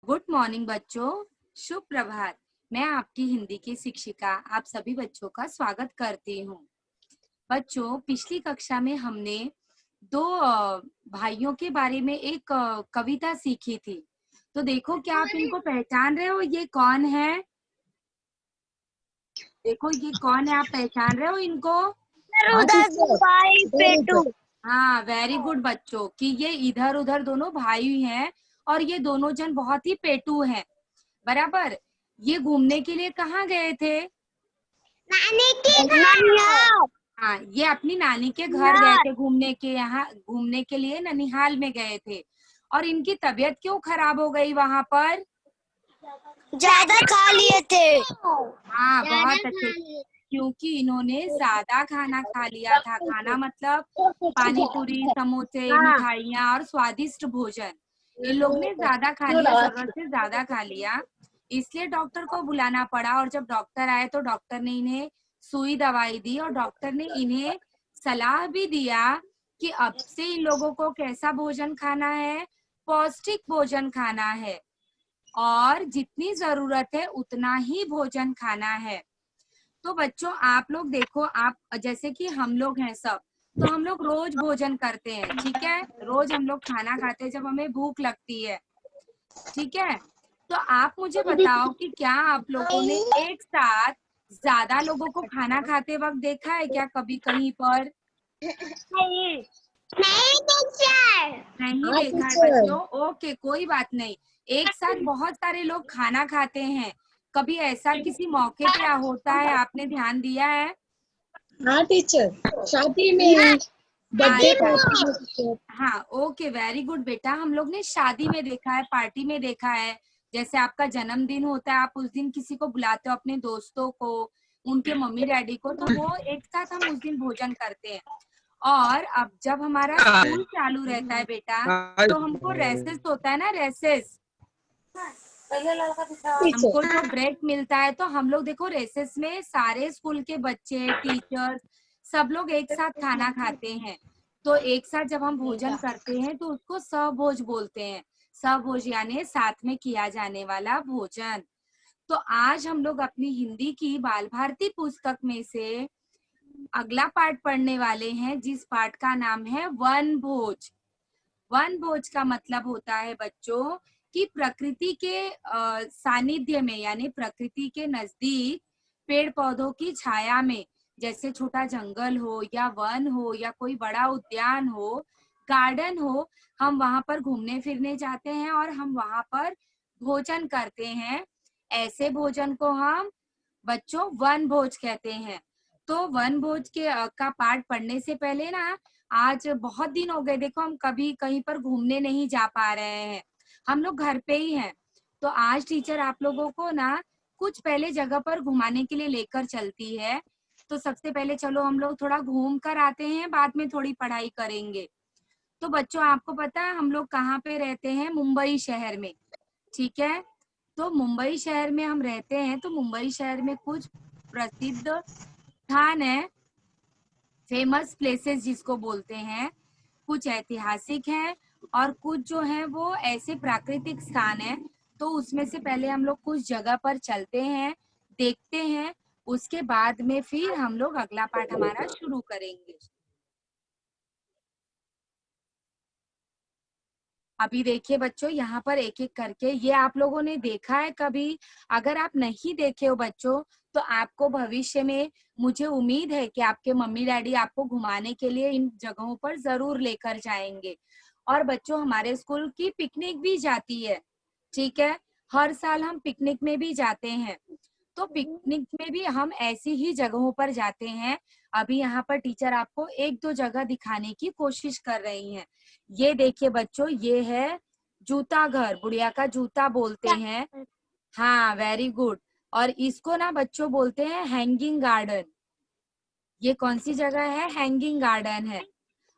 Good morning बच्चों, शुभ प्रभात। मैं आपकी हिंदी की शिक्षिका आप सभी बच्चों का स्वागत करती हूँ। बच्चों, पिछली कक्षा में हमने दो भाइयों के बारे में एक कविता सीखी थी। तो देखो, क्या आप इनको पहचान रहे हो? ये कौन है? देखो, ये कौन है? आप पहचान रहे हो इनको? भाई पेटू। हाँ, वेरी गुड बच्चों, कि ये इधर उधर दोनों भाई हैं और ये दोनों जन बहुत ही पेटू हैं। बराबर। ये घूमने के लिए कहाँ गए थे? नानी के घर। हाँ, ये अपनी नानी के घर गए थे घूमने के लिए ननिहाल में गए थे। और इनकी तबीयत क्यों खराब हो गई वहां पर? ज्यादा खा लिए थे। हाँ, बहुत अच्छे। क्योंकि इन्होंने ज्यादा खाना खा लिया था। खाना मतलब पानी पूरी, समोसे, मिठाइयाँ और स्वादिष्ट भोजन। इन लोग ने ज्यादा खा लिया, जरूरत से ज्यादा खा लिया। इसलिए डॉक्टर को बुलाना पड़ा। और जब डॉक्टर आए तो डॉक्टर ने इन्हें सुई दवाई दी और डॉक्टर ने इन्हें सलाह भी दिया कि अब से इन लोगों को कैसा भोजन खाना है? पौष्टिक भोजन खाना है और जितनी जरूरत है उतना ही भोजन खाना है। तो बच्चों, आप लोग देखो, आप जैसे कि हम लोग हैं सब, तो हम लोग रोज भोजन करते हैं, ठीक है? रोज हम लोग खाना खाते हैं जब हमें भूख लगती है, ठीक है? तो आप मुझे बताओ कि क्या आप लोगों ने एक साथ ज्यादा लोगों को खाना खाते वक्त देखा है क्या कभी कहीं पर? नहीं टीचर। नहीं हाँ देखा है टीचर। बच्चों। ओके, कोई बात नहीं। एक साथ बहुत सारे लोग खाना खाते हैं। कभी ऐसा किसी मौके पे होता है, आपने ध्यान दिया है? हाँ टीचर, शादी में, बर्थडे अच्छा, पार्टी में टीचर। हाँ, ओके, वेरी गुड बेटा। हम लोग ने शादी में देखा है, पार्टी में देखा है। जैसे आपका जन्मदिन होता है, आप उस दिन किसी को बुलाते हो, अपने दोस्तों को, उनके मम्मी डैडी को, तो वो एक साथ हम उस दिन भोजन करते हैं। और अब जब हमारा स्कूल चालू रहता है बेटा, तो हमको रेसेस होता है ना, रेसेस, टीचर। हमको जो ब्रेक मिलता है, तो हम लोग देखो रेसेस में सारे स्कूल के बच्चे, टीचर्स, सब लोग एक साथ खाना खाते हैं। तो एक साथ जब हम भोजन करते हैं तो उसको सहभोज बोलते हैं। सहभोज यानी साथ में किया जाने वाला भोजन। तो आज हम लोग अपनी हिंदी की बाल भारती पुस्तक में से अगला पाठ पढ़ने वाले हैं, जिस पाठ का नाम है वन भोज। वन भोज का मतलब होता है बच्चों कि प्रकृति के सानिध्य में, यानी प्रकृति के नजदीक, पेड़ पौधों की छाया में, जैसे छोटा जंगल हो या वन हो या कोई बड़ा उद्यान हो, गार्डन हो, हम वहां पर घूमने फिरने जाते हैं और हम वहां पर भोजन करते हैं। ऐसे भोजन को हम बच्चों वन भोज कहते हैं। तो वन भोज के का पाठ पढ़ने से पहले ना, आज बहुत दिन हो गए, देखो हम कभी कहीं पर घूमने नहीं जा पा रहे हैं, हम लोग घर पे ही हैं। तो आज टीचर आप लोगों को ना कुछ पहले जगह पर घुमाने के लिए लेकर चलती है। तो सबसे पहले चलो हम लोग थोड़ा घूम कर आते हैं, बाद में थोड़ी पढ़ाई करेंगे। तो बच्चों, आपको पता है हम लोग कहाँ पे रहते हैं? मुंबई शहर में, ठीक है? तो मुंबई शहर में हम रहते हैं। तो मुंबई शहर में कुछ प्रसिद्ध स्थान है, फेमस प्लेसेस जिसको बोलते हैं, कुछ ऐतिहासिक हैं और कुछ जो है वो ऐसे प्राकृतिक स्थान है। तो उसमें से पहले हम लोग कुछ जगह पर चलते हैं, देखते हैं, उसके बाद में फिर हम लोग अगला पाठ हमारा शुरू करेंगे। अभी देखिए बच्चों, यहाँ पर एक एक करके, ये आप लोगों ने देखा है कभी? अगर आप नहीं देखे हो बच्चों, तो आपको भविष्य में, मुझे उम्मीद है कि आपके मम्मी डैडी आपको घुमाने के लिए इन जगहों पर जरूर लेकर जाएंगे। और बच्चों, हमारे स्कूल की पिकनिक भी जाती है, ठीक है? हर साल हम पिकनिक में भी जाते हैं। तो पिकनिक में भी हम ऐसी ही जगहों पर जाते हैं। अभी यहाँ पर टीचर आपको एक दो जगह दिखाने की कोशिश कर रही हैं। ये देखिए बच्चों, ये है जूता घर, बुढ़िया का जूता बोलते हैं। हाँ, वेरी गुड। और इसको ना बच्चों बोलते हैं हैंगिंग गार्डन। ये कौन सी जगह है? हैंगिंग गार्डन है।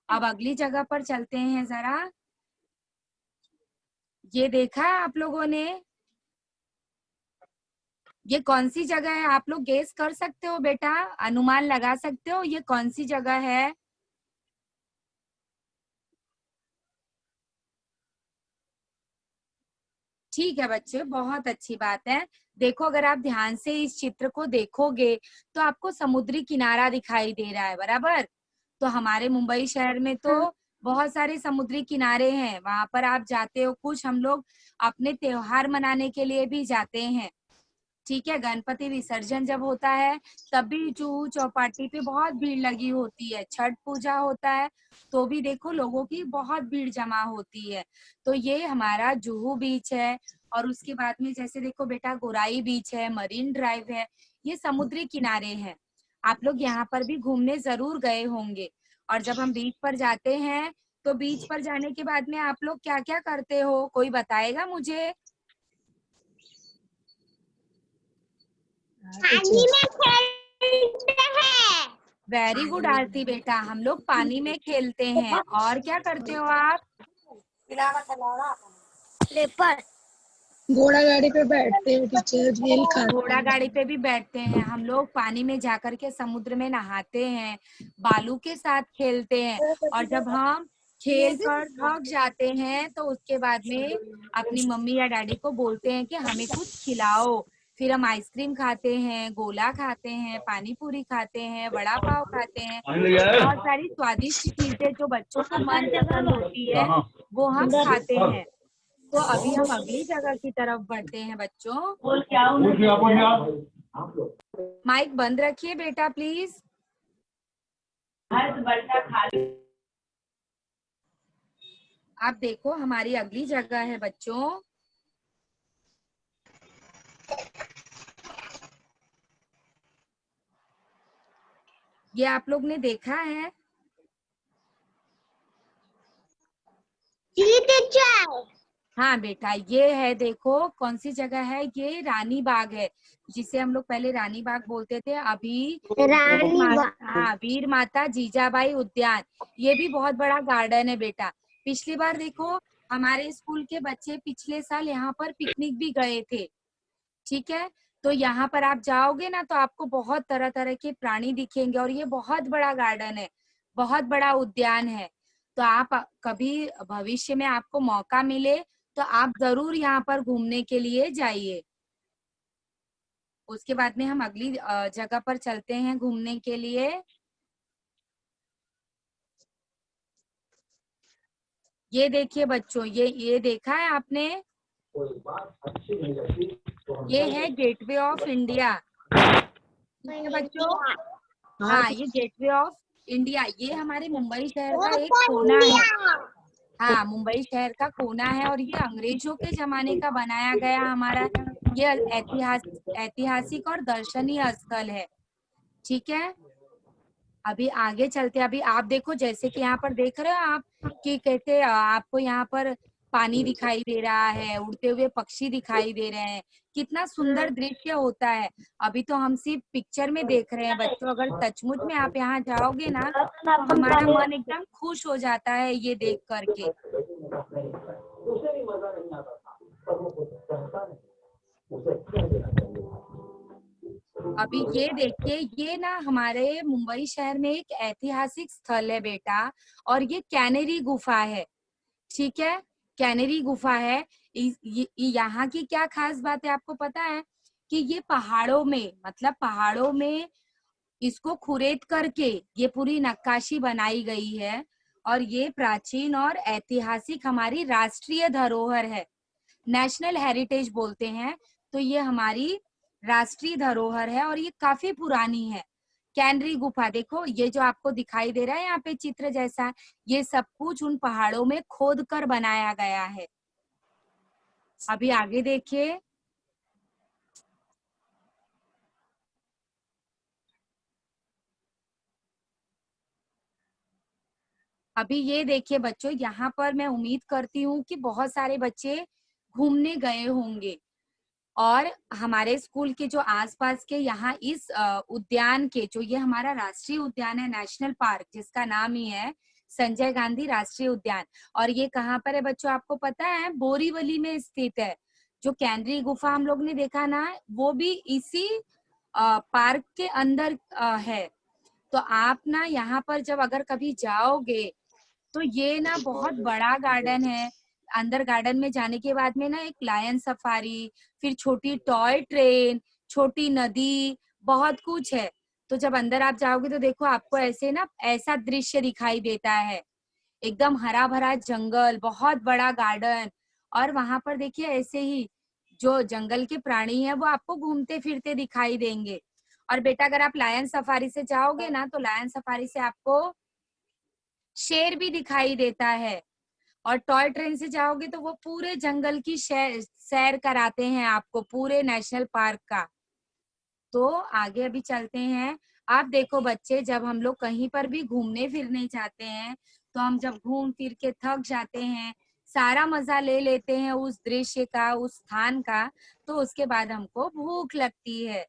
अब अगली जगह पर चलते हैं जरा। ये देखा है आप लोगों ने? ये कौन सी जगह है? आप लोग गेस कर सकते हो बेटा, अनुमान लगा सकते हो ये कौन सी जगह है? ठीक है बच्चे, बहुत अच्छी बात है। देखो अगर आप ध्यान से इस चित्र को देखोगे तो आपको समुद्री किनारा दिखाई दे रहा है, बराबर। तो हमारे मुंबई शहर में तो बहुत सारे समुद्री किनारे हैं, वहां पर आप जाते हो। कुछ हम लोग अपने त्योहार मनाने के लिए भी जाते हैं, ठीक है। गणपति विसर्जन जब होता है तब भी जुहू चौपाटी पे बहुत भीड़ लगी होती है। छठ पूजा होता है तो भी देखो लोगों की बहुत भीड़ जमा होती है। तो ये हमारा जुहू बीच है। और उसके बाद में जैसे देखो बेटा, गोराई बीच है, मरीन ड्राइव है, ये समुद्री किनारे हैं। आप लोग यहाँ पर भी घूमने जरूर गए होंगे। और जब हम बीच पर जाते हैं तो बीच पर जाने के बाद में आप लोग क्या क्या करते हो, कोई बताएगा मुझे? पानी में खेलते हैं। वेरी गुड आरती बेटा, हम लोग पानी में खेलते हैं। और क्या करते हो आप? लेपर। घोड़ा गाड़ी पे बैठते हैं टीचर, रेल खाते घोड़ा हैं। गाड़ी पे भी बैठते हैं हम लोग, पानी में जाकर के समुद्र में नहाते हैं, बालू के साथ खेलते हैं। और जब हम खेल कर थक जाते हैं तो उसके बाद में अपनी मम्मी या डैडी को बोलते हैं कि हमें कुछ खिलाओ। फिर हम आइसक्रीम खाते हैं, गोला खाते हैं, पानी पूरी खाते हैं, वड़ा पाव खाते हैं। बहुत सारी स्वादिष्ट चीजें जो बच्चों को मन पसंद होती है वो हम खाते हैं। तो अभी हम अगली जगह की तरफ बढ़ते हैं बच्चों। माइक बंद रखिए बेटा प्लीज। आप देखो हमारी अगली जगह है बच्चों, ये आप लोग ने देखा है? टीचर। हाँ बेटा, ये है, देखो कौन सी जगह है, ये रानी बाग है, जिसे हम लोग पहले रानी बाग बोलते थे। अभी रानी हाँ, वीर माता जीजाबाई उद्यान। ये भी बहुत बड़ा गार्डन है बेटा। पिछली बार देखो हमारे स्कूल के बच्चे पिछले साल यहाँ पर पिकनिक भी गए थे, ठीक है। तो यहाँ पर आप जाओगे ना तो आपको बहुत तरह तरह के प्राणी दिखेंगे। और ये बहुत बड़ा गार्डन है, बहुत बड़ा उद्यान है। तो आप कभी भविष्य में आपको मौका मिले तो आप जरूर यहाँ पर घूमने के लिए जाइए। उसके बाद में हम अगली जगह पर चलते हैं घूमने के लिए। ये देखिए बच्चों, ये देखा है आपने? ये है गेटवे ऑफ इंडिया, ठीक है बच्चों। हाँ हाँ, ये गेटवे ऑफ इंडिया, ये हमारे मुंबई शहर का एक कोना है। हाँ, मुंबई शहर का कोना है और ये अंग्रेजों के जमाने का बनाया गया हमारा ये ऐतिहासिक और दर्शनीय स्थल है, ठीक है। अभी आगे चलते, अभी आप देखो जैसे कि यहाँ पर देख रहे हो आप कि कहते आपको यहाँ पर पानी दिखाई दे रहा है, उड़ते हुए पक्षी दिखाई दे रहे हैं, कितना सुंदर दृश्य होता है। अभी तो हम सिर्फ पिक्चर में देख रहे हैं बच्चों, अगर सचमुच में आप यहाँ जाओगे ना तो हमारा मन एकदम खुश हो जाता है ये देख करके। अभी ये देखिए, ये ना हमारे मुंबई शहर में एक ऐतिहासिक स्थल है बेटा, और ये कैनेरी गुफा है, ठीक है। कैनेरी गुफा है। यहाँ की क्या खास बात है आपको पता है? कि ये पहाड़ों में, मतलब पहाड़ों में इसको खुरेद करके ये पूरी नक्काशी बनाई गई है। और ये प्राचीन और ऐतिहासिक हमारी राष्ट्रीय धरोहर है, नेशनल हेरिटेज बोलते हैं। तो ये हमारी राष्ट्रीय धरोहर है और ये काफी पुरानी है। कैनरी गुफा देखो, ये जो आपको दिखाई दे रहा है यहाँ पे चित्र जैसा, ये सब कुछ उन पहाड़ों में खोद कर बनाया गया है। अभी आगे देखिए, अभी ये देखिए बच्चों, यहाँ पर मैं उम्मीद करती हूँ कि बहुत सारे बच्चे घूमने गए होंगे। और हमारे स्कूल के जो आसपास के यहाँ इस उद्यान के, जो ये हमारा राष्ट्रीय उद्यान है, नेशनल पार्क, जिसका नाम ही है संजय गांधी राष्ट्रीय उद्यान। और ये कहाँ पर है बच्चों आपको पता है? बोरीवली में स्थित है। जो कैनरी गुफा हम लोग ने देखा ना, वो भी इसी पार्क के अंदर है। तो आप ना यहाँ पर जब अगर कभी जाओगे तो ये ना बहुत बड़ा गार्डन है, अंदर गार्डन में जाने के बाद में ना एक लायन सफारी, फिर छोटी टॉय ट्रेन, छोटी नदी, बहुत कुछ है। तो जब अंदर आप जाओगे तो देखो आपको ऐसे ना ऐसा दृश्य दिखाई देता है, एकदम हरा भरा जंगल, बहुत बड़ा गार्डन। और वहां पर देखिए ऐसे ही जो जंगल के प्राणी है वो आपको घूमते फिरते दिखाई देंगे। और बेटा अगर आप लायन सफारी से जाओगे ना तो लायन सफारी से आपको शेर भी दिखाई देता है। और टॉय ट्रेन से जाओगे तो वो पूरे जंगल की सैर कराते हैं आपको, पूरे नेशनल पार्क का। तो आगे अभी चलते हैं। आप देखो बच्चे, जब हम लोग कहीं पर भी घूमने फिरने जाते हैं तो हम जब घूम फिर के थक जाते हैं, सारा मजा ले लेते हैं उस दृश्य का, उस स्थान का, तो उसके बाद हमको भूख लगती है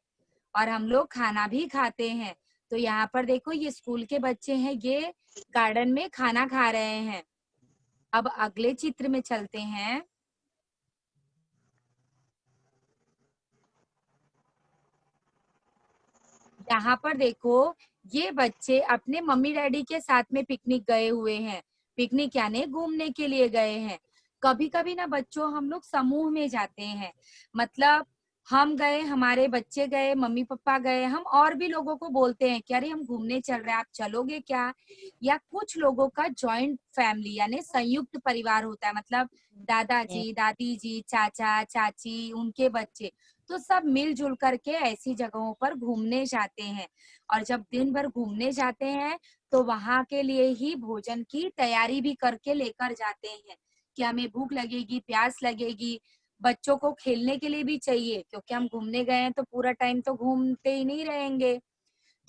और हम लोग खाना भी खाते हैं। तो यहाँ पर देखो ये स्कूल के बच्चे हैं, ये गार्डन में खाना खा रहे हैं। अब अगले चित्र में चलते हैं। यहाँ पर देखो ये बच्चे अपने मम्मी डैडी के साथ में पिकनिक गए हुए हैं। पिकनिक यानी घूमने के लिए गए हैं। कभी कभी ना बच्चों हम लोग समूह में जाते हैं, मतलब हम गए, हमारे बच्चे गए, मम्मी पापा गए, हम और भी लोगों को बोलते हैं कि अरे हम घूमने चल रहे हैं, आप चलोगे क्या। या कुछ लोगों का जॉइंट फैमिली यानी संयुक्त परिवार होता है, मतलब दादाजी दादी जी, चाचा चाची, उनके बच्चे, तो सब मिलजुल करके ऐसी जगहों पर घूमने जाते हैं। और जब दिन भर घूमने जाते हैं तो वहां के लिए ही भोजन की तैयारी भी करके लेकर जाते हैं कि हमें भूख लगेगी, प्यास लगेगी। बच्चों को खेलने के लिए भी चाहिए, क्योंकि हम घूमने गए हैं तो पूरा टाइम तो घूमते ही नहीं रहेंगे।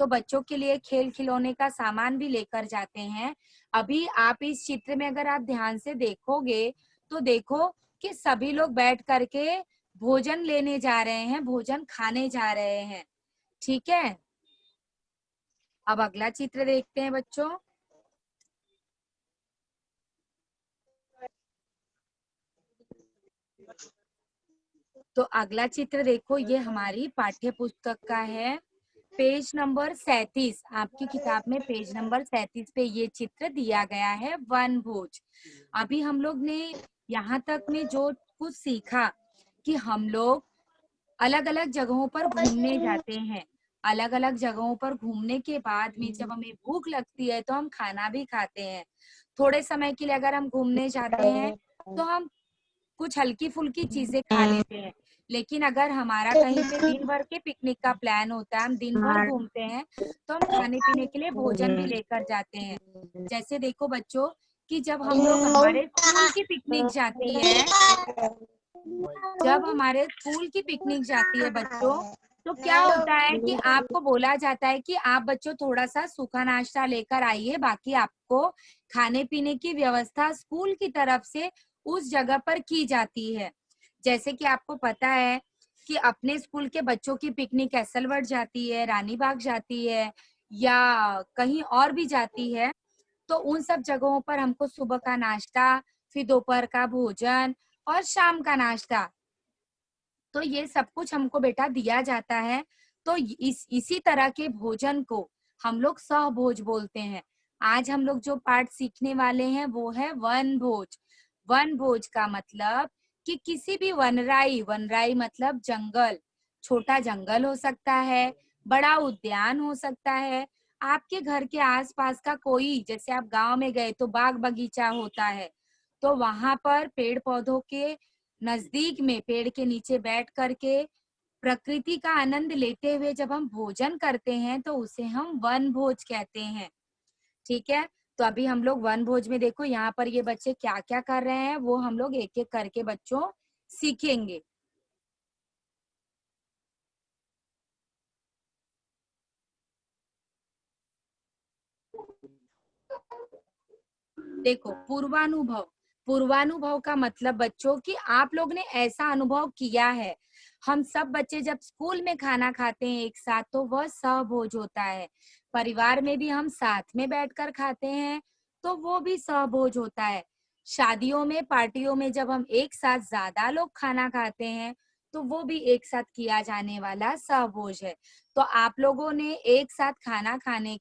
तो बच्चों के लिए खेल खिलौने का सामान भी लेकर जाते हैं। अभी आप इस चित्र में अगर आप ध्यान से देखोगे तो देखो कि सभी लोग बैठ करके भोजन लेने जा रहे हैं, भोजन खाने जा रहे हैं। ठीक है, अब अगला चित्र देखते हैं बच्चों। तो अगला चित्र देखो, ये हमारी पाठ्य पुस्तक का है, पेज नंबर 37। आपकी किताब में पेज नंबर 37 पे ये चित्र दिया गया है, वन भोज। अभी हम लोग ने यहाँ तक में जो कुछ सीखा कि हम लोग अलग अलग जगहों पर घूमने जाते हैं। अलग अलग जगहों पर घूमने के बाद में जब हमें भूख लगती है तो हम खाना भी खाते हैं। थोड़े समय के लिए अगर हम घूमने जाते हैं तो हम कुछ हल्की फुल्की चीजें खा लेते हैं। लेकिन अगर हमारा कहीं पे दिन भर के पिकनिक का प्लान होता है, हम दिन भर घूमते हैं, तो हम खाने पीने के लिए भोजन भी लेकर जाते हैं। जैसे देखो बच्चों कि जब हम लोग हमारे स्कूल की पिकनिक जाती है, जब हमारे स्कूल की पिकनिक जाती है बच्चों, तो क्या होता है कि आपको बोला जाता है कि आप बच्चों थोड़ा सा सूखा नाश्ता लेकर आइए, बाकी आपको खाने पीने की व्यवस्था स्कूल की तरफ से उस जगह पर की जाती है। जैसे कि आपको पता है कि अपने स्कूल के बच्चों की पिकनिक कैसलवट जाती है, रानी बाग जाती है या कहीं और भी जाती है, तो उन सब जगहों पर हमको सुबह का नाश्ता, फिर दोपहर का भोजन और शाम का नाश्ता, तो ये सब कुछ हमको बेटा दिया जाता है। तो इसी तरह के भोजन को हम लोग सहभोज बोलते हैं। आज हम लोग जो पाठ सीखने वाले हैं वो है वन भोज। वन भोज का मतलब कि किसी भी वनराई, वनराई मतलब जंगल, छोटा जंगल हो सकता है, बड़ा उद्यान हो सकता है, आपके घर के आसपास का कोई, जैसे आप गांव में गए तो बाग बगीचा होता है, तो वहां पर पेड़ पौधों के नजदीक में पेड़ के नीचे बैठ करके प्रकृति का आनंद लेते हुए जब हम भोजन करते हैं तो उसे हम वन भोज कहते हैं। ठीक है, तो अभी हम लोग वन भोज में देखो यहाँ पर ये बच्चे क्या क्या कर रहे हैं वो हम लोग एक एक करके बच्चों सीखेंगे। देखो पूर्वानुभव, पूर्वानुभव का मतलब बच्चों कि आप लोग ने ऐसा अनुभव किया है। हम सब बच्चे जब स्कूल में खाना खाते हैं एक साथ तो वह सहभोज होता है। परिवार में भी हम साथ में बैठकर खाते हैं तो वो भी सहभोज होता है। शादियों में, पार्टियों में जब हम एक साथ ज्यादा लोग खाना खाते हैं तो वो भी एक साथ किया जाने वाला सहभोज है। तो आप लोगों ने एक साथ खाना खाने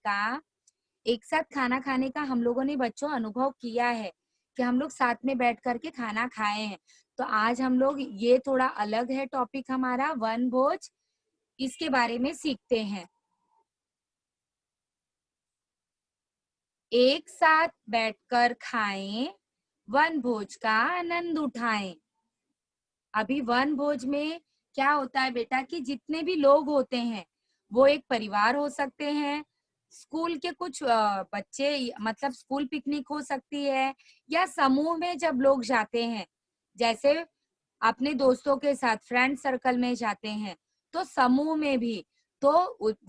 का हम लोगों ने बच्चों अनुभव किया है कि हम लोग साथ में बैठ करके खाना खाए हैं। तो आज हम लोग ये थोड़ा अलग है टॉपिक हमारा, वनभोज, इसके बारे में सीखते हैं। एक साथ बैठकर खाएं, वनभोज का आनंद उठाएं। अभी वनभोज में क्या होता है बेटा कि जितने भी लोग होते हैं वो एक परिवार हो सकते हैं, स्कूल के कुछ बच्चे, मतलब स्कूल पिकनिक हो सकती है, या समूह में जब लोग जाते हैं, जैसे अपने दोस्तों के साथ फ्रेंड सर्कल में जाते हैं, तो समूह में भी तो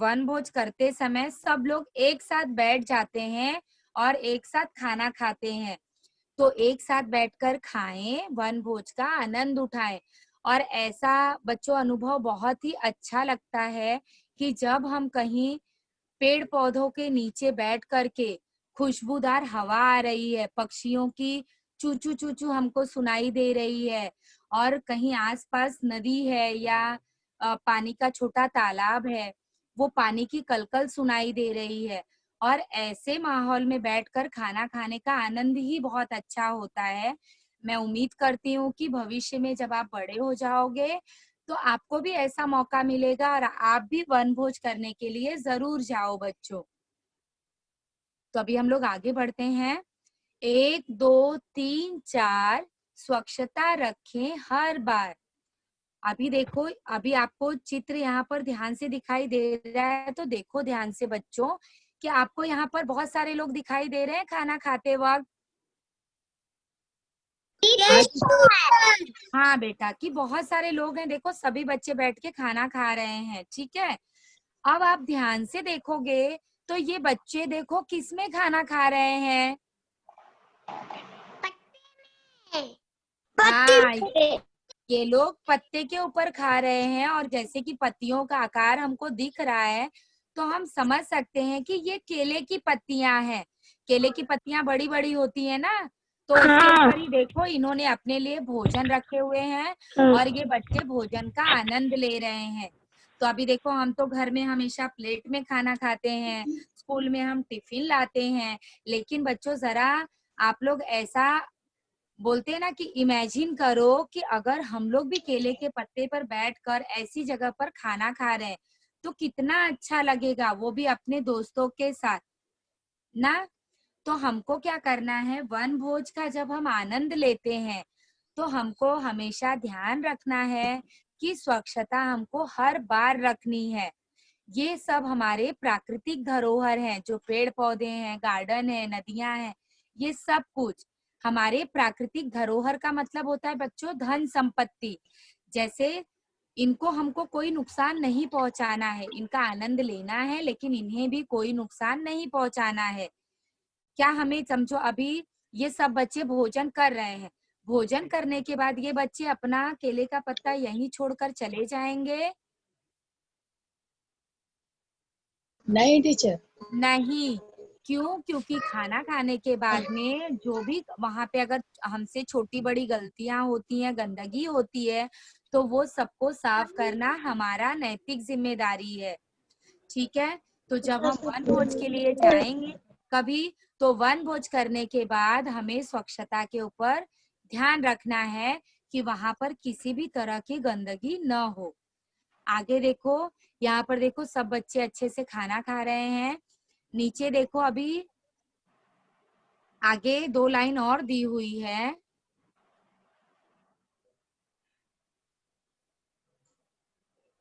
वनभोज करते समय सब लोग एक साथ बैठ जाते हैं और एक साथ खाना खाते हैं। तो एक साथ बैठकर खाएं, वनभोज का आनंद उठाएं। और ऐसा बच्चों अनुभव बहुत ही अच्छा लगता है कि जब हम कहीं पेड़ पौधों के नीचे बैठ करके, खुशबूदार हवा आ रही है, पक्षियों की चूचू चूचू हमको सुनाई दे रही है, और कहीं आसपास नदी है या पानी का छोटा तालाब है, वो पानी की कलकल सुनाई दे रही है, और ऐसे माहौल में बैठकर खाना खाने का आनंद ही बहुत अच्छा होता है। मैं उम्मीद करती हूँ कि भविष्य में जब आप बड़े हो जाओगे तो आपको भी ऐसा मौका मिलेगा और आप भी वनभोज करने के लिए जरूर जाओ बच्चों। तो अभी हम लोग आगे बढ़ते हैं। 1 2 3 4 स्वच्छता रखें हर बार। अभी देखो, अभी आपको चित्र यहाँ पर ध्यान से दिखाई दे रहा है, तो देखो ध्यान से बच्चों कि आपको यहाँ पर बहुत सारे लोग दिखाई दे रहे हैं खाना खाते वक्त। हाँ बेटा, कि बहुत सारे लोग हैं, देखो सभी बच्चे बैठ के खाना खा रहे हैं, ठीक है। अब आप ध्यान से देखोगे तो ये बच्चे देखो किसमें खाना खा रहे हैं। हाँ, ये लोग पत्ते के ऊपर खा रहे हैं, और जैसे कि पत्तियों का आकार हमको दिख रहा है तो हम समझ सकते हैं कि ये केले की पत्तियां हैं। केले की पत्तियां बड़ी बड़ी होती है ना, तो उसके ऊपर ही देखो इन्होंने अपने लिए भोजन रखे हुए हैं और ये बच्चे भोजन का आनंद ले रहे हैं। तो अभी देखो, हम तो घर में हमेशा प्लेट में खाना खाते हैं, स्कूल में हम टिफिन लाते हैं, लेकिन बच्चों जरा आप लोग ऐसा बोलते हैं ना कि इमेजिन करो कि अगर हम लोग भी केले के पत्ते पर बैठकर ऐसी जगह पर खाना खा रहे हैं तो कितना अच्छा लगेगा, वो भी अपने दोस्तों के साथ ना। तो हमको क्या करना है, वन भोज का जब हम आनंद लेते हैं तो हमको हमेशा ध्यान रखना है कि स्वच्छता हमको हर बार रखनी है। ये सब हमारे प्राकृतिक धरोहर हैं, जो पेड़ पौधे हैं, गार्डन है, नदियां हैं, ये सब कुछ हमारे प्राकृतिक धरोहर का मतलब होता है बच्चों धन संपत्ति। जैसे इनको हमको कोई नुकसान नहीं पहुंचाना है, इनका आनंद लेना है, लेकिन इन्हें भी कोई नुकसान नहीं पहुंचाना है। क्या हमें समझो, अभी ये सब बच्चे भोजन कर रहे हैं, भोजन करने के बाद ये बच्चे अपना केले का पत्ता यहीं छोड़कर चले जाएंगे? नहीं टीचर। नहीं। क्यों? क्योंकि खाना खाने के बाद में जो भी वहां पे अगर हमसे छोटी बड़ी गलतियां होती हैं, गंदगी होती है, तो वो सबको साफ करना हमारा नैतिक जिम्मेदारी है, ठीक है। तो जब हम वन भोज के लिए जाएंगे कभी, तो वन भोज करने के बाद हमें स्वच्छता के ऊपर ध्यान रखना है कि वहां पर किसी भी तरह की गंदगी न हो। आगे देखो, यहाँ पर देखो सब बच्चे अच्छे से खाना खा रहे हैं। नीचे देखो, अभी आगे 2 लाइन और दी हुई है।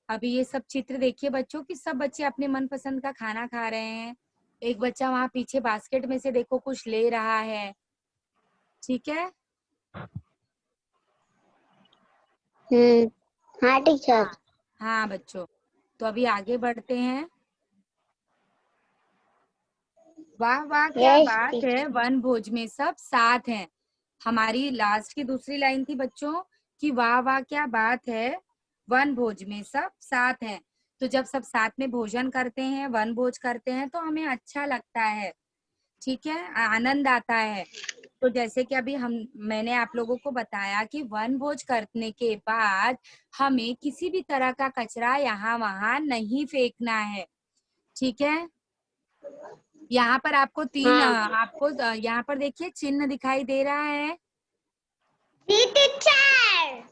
अभी ये सब चित्र देखिए बच्चों कि सब बच्चे अपने मनपसंद का खाना खा रहे हैं। एक बच्चा वहां पीछे बास्केट में से देखो कुछ ले रहा है, ठीक है। हाँ टीचर। हाँ, हाँ बच्चों, तो अभी आगे बढ़ते हैं। वाह वाह, क्या यस बात है, टीचर। वन भोज में सब साथ हैं। हमारी लास्ट की दूसरी लाइन थी बच्चों कि वाह वाह क्या बात है, वन भोज में सब साथ हैं। तो जब सब साथ में भोजन करते हैं, वन भोज करते हैं, तो हमें अच्छा लगता है, ठीक है, आनंद आता है। तो जैसे कि अभी मैंने आप लोगों को बताया कि वन भोज करने के बाद हमें किसी भी तरह का कचरा यहाँ वहाँ नहीं फेंकना है, ठीक है। यहाँ पर आपको तीन हाँ। आपको यहाँ पर देखिए चिन्ह दिखाई दे रहा है। जी टीचर।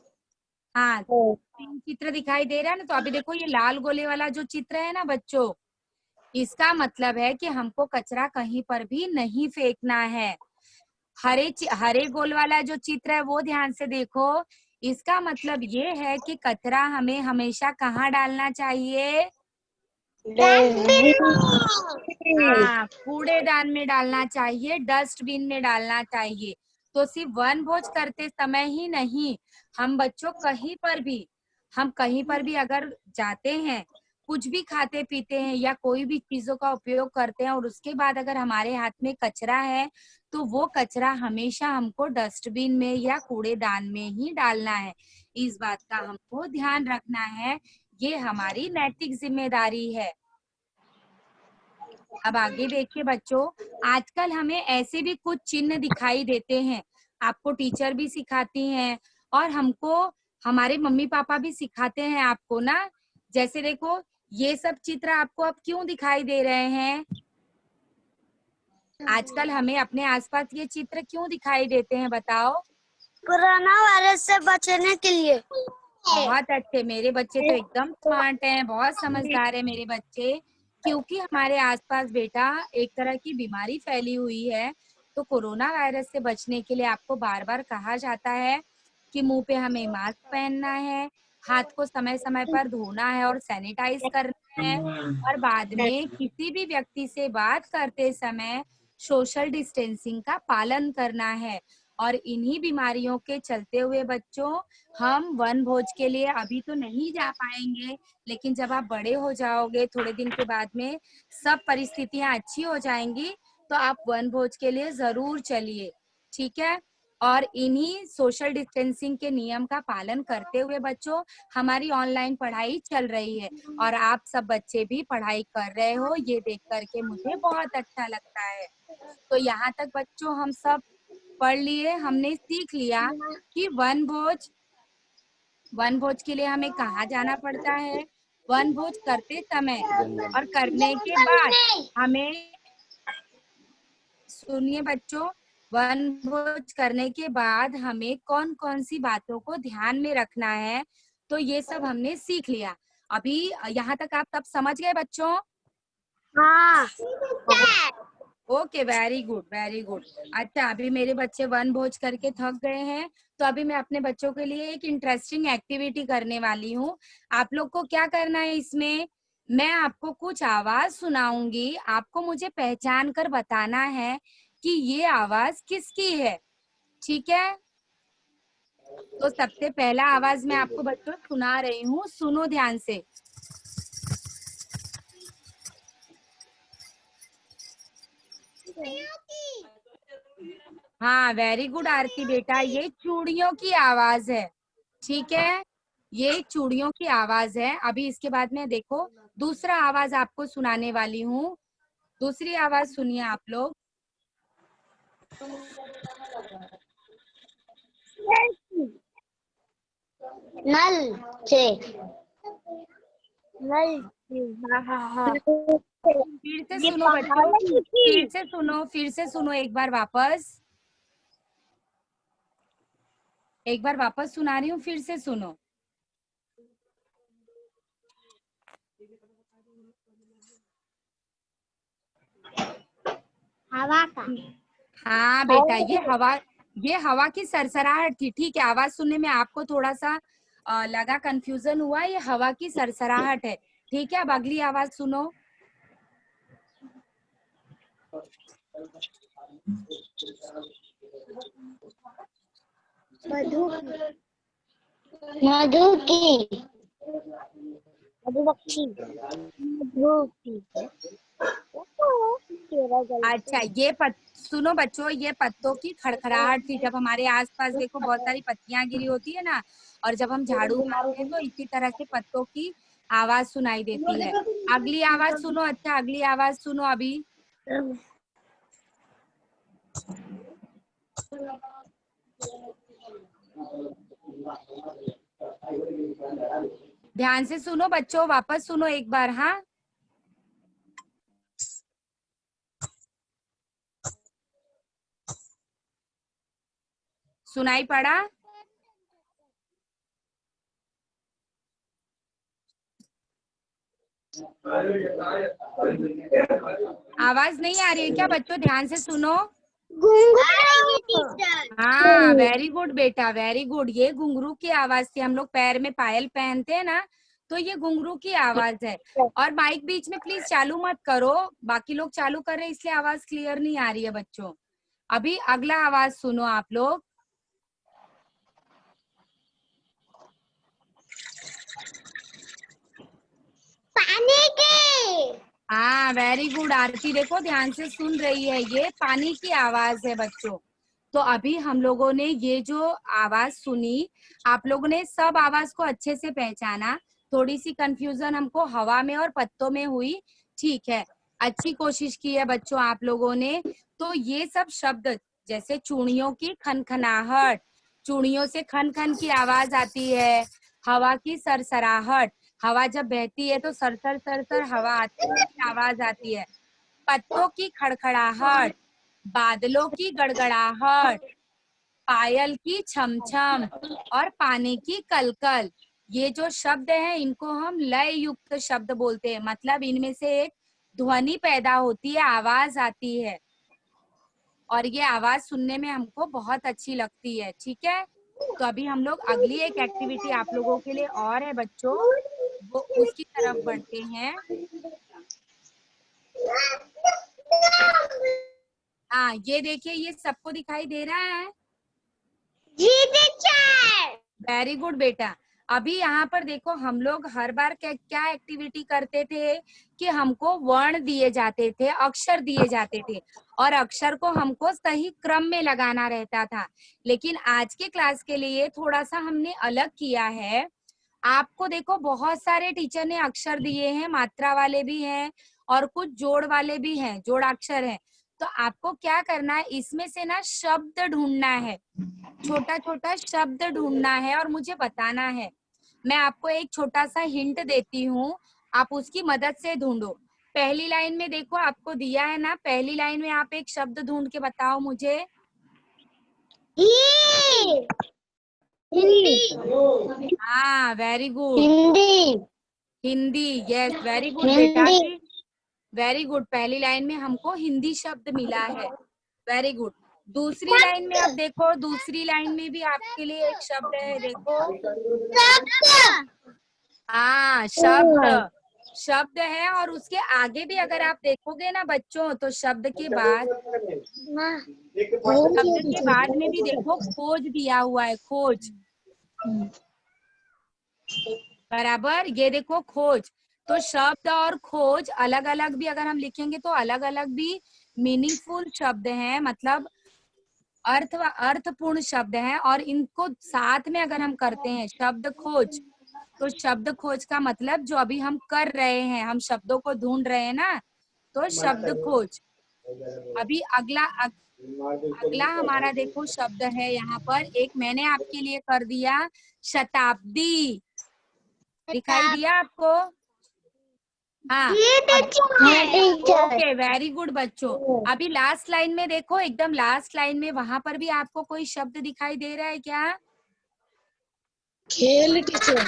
हाँ, तीन चित्र दिखाई दे रहा है ना। तो अभी देखो ये लाल गोले वाला जो चित्र है ना बच्चों, इसका मतलब है कि हमको कचरा कहीं पर भी नहीं फेंकना है। हरे गोल वाला जो चित्र है वो ध्यान से देखो। इसका मतलब ये है कि कचरा हमें हमेशा कहाँ डालना चाहिए? हाँ, कूड़ेदान में डालना चाहिए, डस्टबिन में डालना चाहिए। तो सिर्फ वन भोज करते समय ही नहीं, हम बच्चों हम कहीं पर भी अगर जाते हैं, कुछ भी खाते पीते हैं या कोई भी चीजों का उपयोग करते हैं और उसके बाद अगर हमारे हाथ में कचरा है, तो वो कचरा हमेशा हमको डस्टबिन में या कूड़ेदान में ही डालना है। इस बात का हमको ध्यान रखना है, ये हमारी नैतिक जिम्मेदारी है। अब आगे देखिए बच्चों, आजकल हमें ऐसे भी कुछ चिन्ह दिखाई देते हैं, आपको टीचर भी सिखाती हैं और हमको हमारे मम्मी पापा भी सिखाते हैं आपको ना। जैसे देखो, ये सब चित्र आपको अब क्यों दिखाई दे रहे हैं? आजकल हमें अपने आसपास ये चित्र क्यों दिखाई देते हैं बताओ? कोरोना वायरस से बचने के लिए। बहुत अच्छे, मेरे बच्चे तो एकदम स्मार्ट हैं, बहुत समझदार है मेरे बच्चे। क्योंकि हमारे आसपास बेटा एक तरह की बीमारी फैली हुई है, तो कोरोना वायरस से बचने के लिए आपको बार बार कहा जाता है कि मुंह पे हमें मास्क पहनना है, हाथ को समय समय पर धोना है और सैनिटाइज करना है, और बाद में किसी भी व्यक्ति से बात करते समय सोशल डिस्टेंसिंग का पालन करना है। और इन्हीं बीमारियों के चलते हुए बच्चों, हम वन भोज के लिए अभी तो नहीं जा पाएंगे, लेकिन जब आप बड़े हो जाओगे, थोड़े दिन के बाद में सब परिस्थितियां अच्छी हो जाएंगी, तो आप वन भोज के लिए जरूर चलिए, ठीक है। और इन्हीं सोशल डिस्टेंसिंग के नियम का पालन करते हुए बच्चों, हमारी ऑनलाइन पढ़ाई चल रही है और आप सब बच्चे भी पढ़ाई कर रहे हो, ये देख करके मुझे बहुत अच्छा लगता है। तो यहाँ तक बच्चों हम सब पढ़ लिए, हमने सीख लिया कि वन भोज के लिए हमें कहाँ जाना पड़ता है, वन भोज करते समय और करने के बाद हमें, सुनिए बच्चों, वन भोज करने के बाद हमें कौन कौन सी बातों को ध्यान में रखना है, तो ये सब हमने सीख लिया। अभी यहाँ तक आप सब समझ गए बच्चों? हाँ। Okay, very good very good. अच्छा, अभी मेरे बच्चे वन भोज करके थक गए हैं, तो अभी मैं अपने बच्चों के लिए एक इंटरेस्टिंग एक्टिविटी करने वाली हूँ। आप लोग को क्या करना है इसमें, मैं आपको कुछ आवाज सुनाऊंगी, आपको मुझे पहचान कर बताना है कि ये आवाज किसकी है, ठीक है। तो सबसे पहला आवाज मैं आपको बच्चों सुना रही हूँ, सुनो ध्यान से। हाँ, वेरी गुड आरती बेटा, ये चूड़ियों की आवाज है, ठीक है। ये चूड़ियों की आवाज है। अभी इसके बाद में देखो, दूसरा आवाज आपको सुनाने वाली हूँ। दूसरी आवाज सुनिए आप लोग। नल से। नल से। हाँ हाँ हाँ। फिर से ये सुनो बच्चों, पहाड़ की। फिर से सुनो एक बार वापस, एक बार वापस सुना रही हूँ, फिर से सुनो। हवा का। हाँ बेटा, ये हवा की सरसराहट थी, ठीक है। आवाज सुनने में आपको थोड़ा सा लगा, कंफ्यूजन हुआ, ये हवा की सरसराहट है, ठीक है। अब अगली आवाज सुनो। मधु मधु की। मधुमक्खी। मधु की। तेरा अच्छा, गलती। सुनो बच्चों, ये पत्तों की खड़खड़ाहट थी, जब हमारे आसपास देखो बहुत सारी पत्तियां गिरी होती है ना, और जब हम झाड़ू मारते हैं तो इसी तरह से पत्तों की आवाज सुनाई देती है। अगली आवाज सुनो, अच्छा अगली आवाज सुनो अभी, ध्यान से सुनो बच्चों, वापस सुनो एक बार, हाँ। सुनाई पड़ा? आवाज नहीं आ रही है क्या बच्चों? ध्यान से सुनो। हाँ, वेरी गुड बेटा, वेरी गुड। ये घुंघरू की आवाज थी। हम लोग पैर में पायल पहनते हैं ना, तो ये घुंघरू की आवाज है। और माइक बीच में प्लीज चालू मत करो, बाकी लोग चालू कर रहे हैं इसलिए आवाज क्लियर नहीं आ रही है बच्चों। अभी अगला आवाज सुनो आप लोग। पानी की। हाँ, वेरी गुड आरती, देखो ध्यान से सुन रही है। ये पानी की आवाज है बच्चों। तो अभी हम लोगों ने ये जो आवाज सुनी, आप लोगों ने सब आवाज को अच्छे से पहचाना। थोड़ी सी कंफ्यूजन हमको हवा में और पत्तों में हुई, ठीक है, अच्छी कोशिश की है बच्चों आप लोगों ने। तो ये सब शब्द जैसे चूड़ियों की खनखनाहट, चूड़ियों से खन खन की आवाज आती है। हवा की सरसराहट, हवा जब बहती है तो सरसर सरसर हवा आती है, आवाज आती है। पत्तों की खड़खड़ाहट, बादलों की गड़गड़ाहट, पायल की छमछम और पानी की कलकल। ये जो शब्द हैं इनको हम लय युक्त शब्द बोलते हैं। मतलब इनमें से एक ध्वनि पैदा होती है, आवाज आती है, और ये आवाज सुनने में हमको बहुत अच्छी लगती है। ठीक है, तो अभी हम लोग अगली एक एक्टिविटी आप लोगों के लिए और है बच्चों, वो उसकी तरफ बढ़ते हैं। हाँ, ये देखिए, ये सबको दिखाई दे रहा है? जी टीचर। वेरी गुड बेटा। अभी यहाँ पर देखो, हम लोग हर बार क्या क्या एक्टिविटी करते थे कि हमको वर्ण दिए जाते थे, अक्षर दिए जाते थे, और अक्षर को हमको सही क्रम में लगाना रहता था। लेकिन आज के क्लास के लिए थोड़ा सा हमने अलग किया है। आपको देखो, बहुत सारे टीचर ने अक्षर दिए हैं, मात्रा वाले भी हैं और कुछ जोड़ वाले भी हैं, जोड़ाक्षर हैं। तो आपको क्या करना है, इसमें से ना शब्द ढूंढना है, छोटा छोटा शब्द ढूंढना है और मुझे बताना है। मैं आपको एक छोटा सा हिंट देती हूँ, आप उसकी मदद से ढूंढो। पहली लाइन में देखो, आपको दिया है ना, पहली लाइन में आप एक शब्द ढूंढ के बताओ मुझे। हिंदी। हाँ, very good, Hindi. Hindi, yes, very good बेटा। हिंदी। वेरी गुड, पहली लाइन में हमको हिंदी शब्द मिला है। Very good. दूसरी लाइन में अब देखो, दूसरी लाइन में भी आपके लिए एक शब्द है, देखो। हाँ, शब्द, शब्द है, और उसके आगे भी अगर आप देखोगे ना बच्चों, तो शब्द के बाद, शब्द के बाद में भी देखो खोज दिया हुआ है, खोज, बराबर, ये देखो खोज। तो शब्द और खोज अलग अलग भी अगर हम लिखेंगे तो अलग अलग भी मीनिंगफुल शब्द हैं, मतलब अर्थपूर्ण शब्द हैं। और इनको साथ में अगर हम करते हैं शब्द खोज, तो शब्द खोज का मतलब जो अभी हम कर रहे हैं, हम शब्दों को ढूंढ रहे हैं ना, तो शब्द खोज। अभी अगला हमारा देखो शब्द है यहाँ पर, एक मैंने आपके लिए कर दिया, शताब्दी। दिखाई दिया आपको? हाँ, ओके, वेरी गुड बच्चों। अभी लास्ट लाइन में देखो, एकदम लास्ट लाइन में, वहां पर भी आपको कोई शब्द दिखाई दे रहा है क्या? खेल टीचर।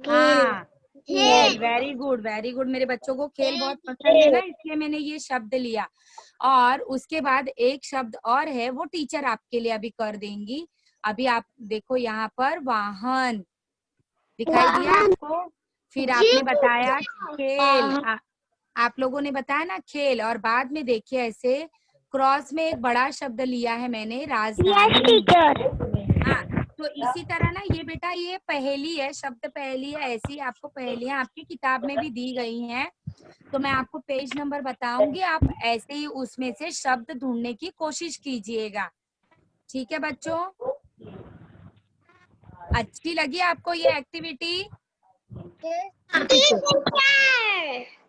हाँ, खेल, वेरी गुड, वेरी गुड। मेरे बच्चों को खेल बहुत पसंद है ना, इसलिए मैंने ये शब्द लिया। और उसके बाद एक शब्द और है, वो टीचर आपके लिए अभी कर देंगी। अभी आप देखो यहाँ पर, वाहन, दिखाई दिया आपको? फिर आपने बताया खेल, आप लोगों ने बताया ना खेल, और बाद में देखिए ऐसे क्रॉस में एक बड़ा शब्द लिया है मैंने, राजधानी। हाँ, तो इसी तरह ना, ये बेटा ये पहेली है, शब्द पहेली है, ऐसी आपको पहेलियां आपकी किताब में भी दी गई हैं। तो मैं आपको पेज नंबर बताऊंगी, आप ऐसे ही उसमें से शब्द ढूंढने की कोशिश कीजिएगा। ठीक है बच्चों, अच्छी लगी आपको ये एक्टिविटी?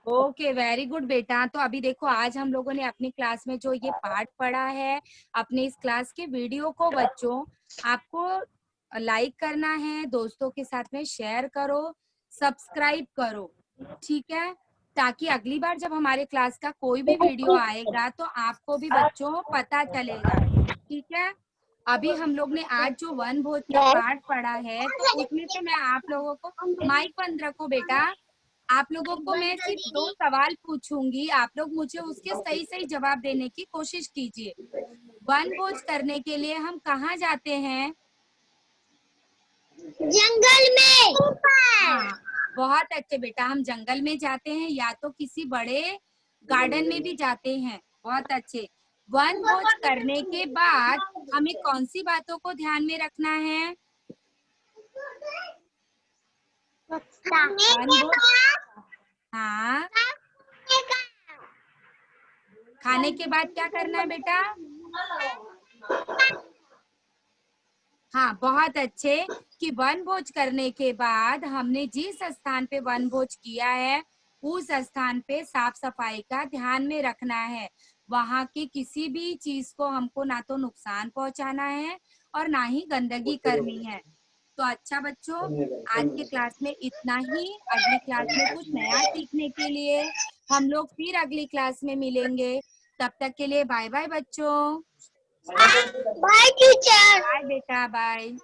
ओके, वेरी गुड बेटा। तो अभी देखो, आज हम लोगों ने अपनी क्लास में जो ये पार्ट पढ़ा है, अपने इस क्लास के वीडियो को बच्चों आपको लाइक करना है, दोस्तों के साथ में शेयर करो, सब्सक्राइब करो, ठीक है, ताकि अगली बार जब हमारे क्लास का कोई भी वीडियो आएगा तो आपको भी बच्चों पता चलेगा। ठीक है, अभी हम लोग ने आज जो वन भोज का पाठ पढ़ा है, तो उसमें से मैं आप लोगों को, माइक बंद रखो बेटा, आप लोगों को मैं सिर्फ 2 सवाल पूछूंगी, आप लोग मुझे उसके सही सही जवाब देने की कोशिश कीजिए। वन भोज करने के लिए हम कहाँ जाते हैं? जंगल में। हाँ, बहुत अच्छे बेटा, हम जंगल में जाते हैं या तो किसी बड़े गार्डन में भी जाते हैं। बहुत अच्छे। वन भोज करने के बाद हमें कौन सी बातों को ध्यान में रखना है? वन भोज, हाँ, खाने के बाद क्या करना है बेटा? हाँ, बहुत अच्छे, कि वन भोज करने के बाद हमने जिस स्थान पे वन भोज किया है, उस स्थान पे साफ सफाई का ध्यान में रखना है। वहाँ की किसी भी चीज को हमको ना तो नुकसान पहुंचाना है और ना ही गंदगी करनी है। तो अच्छा बच्चों, आज के क्लास में इतना ही। अगली क्लास में कुछ नया सीखने के लिए हम लोग फिर अगली क्लास में मिलेंगे। तब तक के लिए बाय बाय बच्चों। Bye teacher. बाय बेटा, बाय।